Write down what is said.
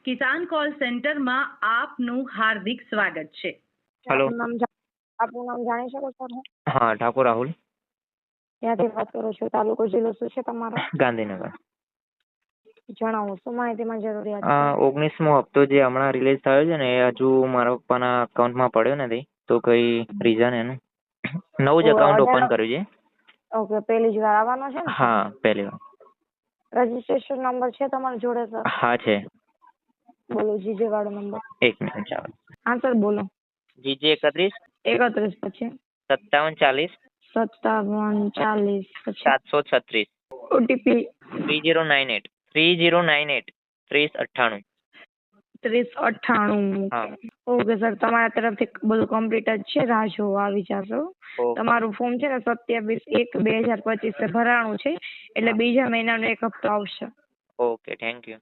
કિસાન call સેન્ટરમાં આપનું હાર્દિક સ્વાગત છે. હેલો. આપનું નામ જાણી શકું સર? હા, ઠાકોર રાહુલ, ક્યાંથી વાત કરો છો? તાલુકો જિલ્લો શું છે તમારો? ગાંધીનગર. જણાવો, શું માહિતીમાં જરૂરિયાત છે? 19મો હપ્તો જે હમણાં રિલીઝ થયો છે ને એ હજુ મારા પપ્પાના અકાઉન્ટમાં પડ્યો નથી, તો કઈ રીઝન એનું? નવું જ અકાઉન્ટ ઓપન કર્યું છે. ઓકે, પહેલી જ વાર આવવાનો છે ને? હા, પહેલી વાર. રજીસ્ટ્રેશન નંબર છે તમારી જોડે સર? હા છે. બોલો જીજે વાળો નંબર. એક મિનિટ ચાલો. હા સર બોલો. જીજે 31 31 પછી 57 57 40 પછી 736 ઓટીપી 3098 3098 3098. 3098. હા. ઓકે સર, તમારા તરફથી બધું કમ્પ્લીટ જ છે. રાહ જોવો, આવી જશો. તમારું ફોર્મ છે ને 27/1/2025 ભરાણું છે, એટલે બીજા મહિનાનો એક હપ્તો આવશે. Okay, thank you.